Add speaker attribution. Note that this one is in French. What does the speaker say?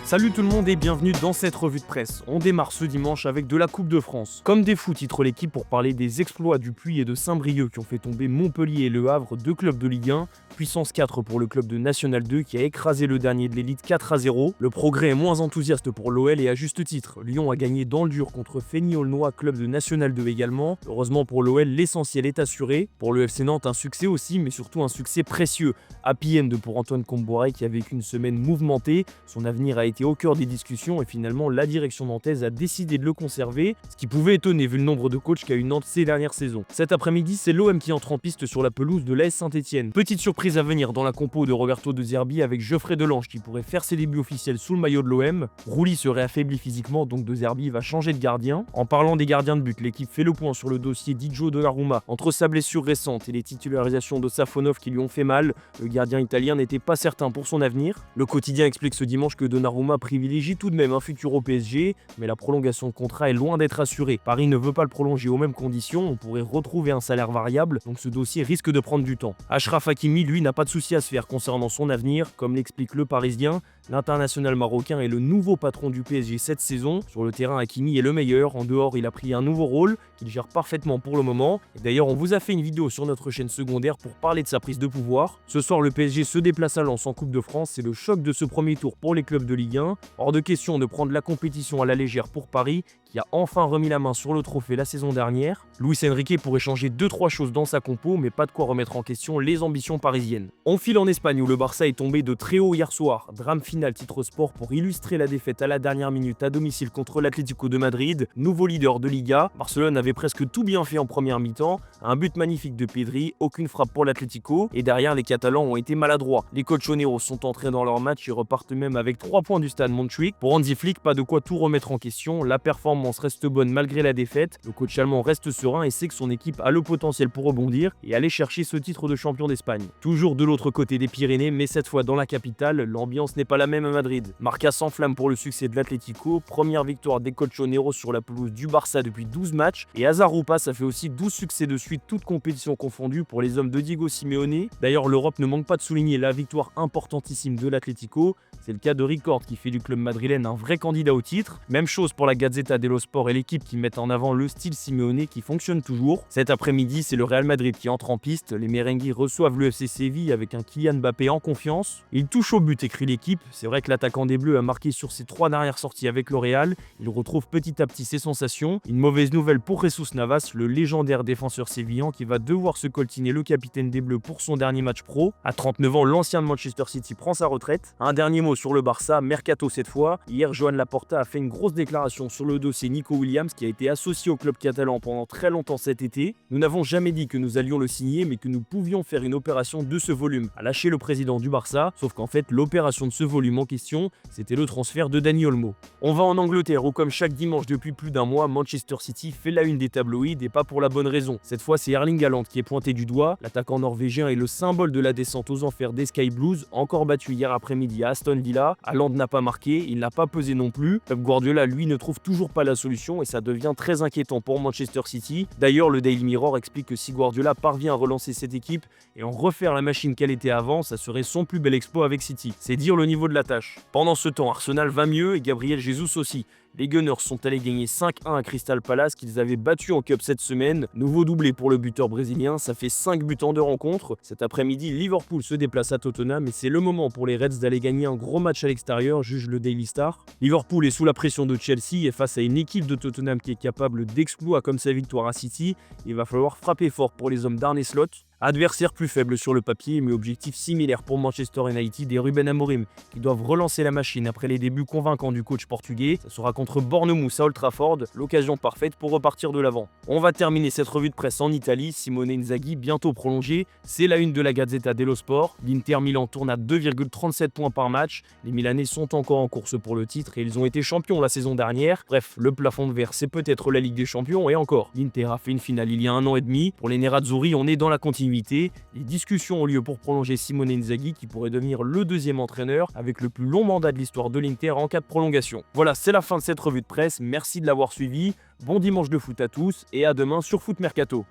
Speaker 1: Salut tout le monde et bienvenue dans cette revue de presse. On démarre ce dimanche avec de la Coupe de France. Comme des fous titre l'équipe pour parler des exploits du Puy et de Saint-Brieuc qui ont fait tomber Montpellier et Le Havre, deux clubs de Ligue 1. Puissance 4 pour le club de National 2 qui a écrasé le dernier de l'élite 4-0. Le progrès est moins enthousiaste pour l'OL et à juste titre. Lyon a gagné dans le dur contre Feigny-Aulnois, club de National 2 également. Heureusement pour l'OL, l'essentiel est assuré. Pour le FC Nantes, un succès aussi, mais surtout un succès précieux. Happy end pour Antoine Comboiré qui a vécu une semaine mouvementée. Son avenir a été au cœur des discussions et finalement la direction nantaise a décidé de le conserver, ce qui pouvait étonner vu le nombre de coachs qu'a eu Nantes ces dernières saisons. Cet après-midi, c'est l'OM qui entre en piste sur la pelouse de l'AS Saint-Etienne. Petite surprise à venir dans la compo de Roberto De Zerbi avec Geoffrey Delange qui pourrait faire ses débuts officiels sous le maillot de l'OM. Rouli serait affaibli physiquement, donc De Zerbi va changer de gardien. En parlant des gardiens de but, l'équipe fait le point sur le dossier d'Idjo Donnarumma. Entre sa blessure récente et les titularisations de Safonov qui lui ont fait mal, le gardien italien n'était pas certain pour son avenir. Le quotidien explique ce dimanche que Donnarumma privilégie tout de même un futur au PSG, mais la prolongation de contrat est loin d'être assurée. Paris ne veut pas le prolonger aux mêmes conditions, on pourrait retrouver un salaire variable, donc ce dossier risque de prendre du temps. Achraf Hakimi, lui, n'a pas de souci à se faire concernant son avenir, comme l'explique le Parisien. L'international marocain est le nouveau patron du PSG cette saison. Sur le terrain, Hakimi est le meilleur. En dehors, il a pris un nouveau rôle qu'il gère parfaitement pour le moment. Et d'ailleurs, on vous a fait une vidéo sur notre chaîne secondaire pour parler de sa prise de pouvoir. Ce soir, le PSG se déplace à Lens en Coupe de France. C'est le choc de ce premier tour pour les clubs de Ligue 1. Hors de question de prendre la compétition à la légère pour Paris, qui a enfin remis la main sur le trophée la saison dernière. Luis Enrique pourrait changer 2-3 choses dans sa compo, mais pas de quoi remettre en question les ambitions parisiennes. On file en Espagne où le Barça est tombé de très haut hier soir. Drame final titre sport pour illustrer la défaite à la dernière minute à domicile contre l'Atlético de Madrid, nouveau leader de Liga. Barcelone avait presque tout bien fait en première mi-temps, un but magnifique de Pedri, aucune frappe pour l'Atlético, et derrière les Catalans ont été maladroits. Les colchoneros sont entrés dans leur match et repartent même avec 3 points du stade Montjuic. Pour Hansi Flick, pas de quoi tout remettre en question, la performance reste bonne malgré la défaite, le coach allemand reste serein et sait que son équipe a le potentiel pour rebondir et aller chercher ce titre de champion d'Espagne. Toujours de l'autre côté des Pyrénées, mais cette fois dans la capitale, l'ambiance n'est pas la même à Madrid. Marca s'enflamme pour le succès de l'Atlético, première victoire des colchoneros sur la pelouse du Barça depuis 12 matchs, et Azaroupa ça fait aussi 12 succès de suite, toutes compétitions confondues pour les hommes de Diego Simeone. D'ailleurs, l'Europe ne manque pas de souligner la victoire importantissime de l'Atlético, c'est le cas de Ricord qui fait du club madrilène un vrai candidat au titre. Même chose pour la Gazzetta dello Sport et l'équipe qui mettent en avant le style Simeone qui fonctionne toujours. Cet après-midi, c'est le Real Madrid qui entre en piste, les merengues reçoivent le FC Séville avec un Kylian Mbappé en confiance. Il touche au but, écrit l'équipe, c'est vrai que l'attaquant des Bleus a marqué sur ses 3 dernières sorties avec le Real, il retrouve petit à petit ses sensations. Une mauvaise nouvelle pour Jesus Navas, le légendaire défenseur sévillan qui va devoir se coltiner le capitaine des Bleus pour son dernier match pro. À 39 ans, l'ancien de Manchester City prend sa retraite. Un dernier mot sur le Barça, mercato cette fois. Hier, Joan Laporta a fait une grosse déclaration sur le dossier Nico Williams qui a été associé au club catalan pendant très longtemps cet été. Nous n'avons jamais dit que nous allions le signer, mais que nous pouvions faire une opération de ce volume, a lâché le président du Barça, sauf qu'en fait, l'opération de ce volume en question, c'était le transfert de Dani Olmo. On va en Angleterre où, comme chaque dimanche depuis plus d'un mois, Manchester City fait la une des tabloïds et pas pour la bonne raison. Cette fois, c'est Erling Haaland qui est pointé du doigt. L'attaquant norvégien est le symbole de la descente aux enfers des Sky Blues, encore battu hier après-midi à Aston Villa. Haaland n'a pas marqué, il n'a pas pesé non plus. Pep Guardiola, lui, ne trouve toujours pas la solution et ça devient très inquiétant pour Manchester City. D'ailleurs, le Daily Mirror explique que si Guardiola parvient à relancer cette équipe et en refaire la machine qu'elle était avant, ça serait son plus bel exploit avec City. C'est dire le niveau de la tâche. Pendant ce temps, Arsenal va mieux et Gabriel Jesus aussi. Les Gunners sont allés gagner 5-1 à Crystal Palace qu'ils avaient battu en Cup cette semaine. Nouveau doublé pour le buteur brésilien, ça fait 5 buts en 2 rencontres. Cet après-midi, Liverpool se déplace à Tottenham et c'est le moment pour les Reds d'aller gagner un gros match à l'extérieur, juge le Daily Star. Liverpool est sous la pression de Chelsea et face à une équipe de Tottenham qui est capable d'exploits comme sa victoire à City, il va falloir frapper fort pour les hommes d'Arne Slot. Adversaire plus faible sur le papier, mais objectif similaire pour Manchester United et Ruben Amorim, qui doivent relancer la machine après les débuts convaincants du coach portugais. Ça sera contre Bournemouth à Old Trafford, l'occasion parfaite pour repartir de l'avant. On va terminer cette revue de presse en Italie. Simone Inzaghi, bientôt prolongé, c'est la une de la Gazzetta dello Sport. L'Inter Milan tourne à 2,37 points par match. Les Milanais sont encore en course pour le titre et ils ont été champions la saison dernière. Bref, le plafond de verre, c'est peut-être la Ligue des Champions et encore. L'Inter a fait une finale il y a 1 an et demi. Pour les Nerazzurri, on est dans la continuité. Les discussions ont lieu pour prolonger Simone Inzaghi qui pourrait devenir le deuxième entraîneur avec le plus long mandat de l'histoire de l'Inter en cas de prolongation. Voilà, c'est la fin de cette revue de presse, merci de l'avoir suivi, bon dimanche de foot à tous et à demain sur Foot Mercato.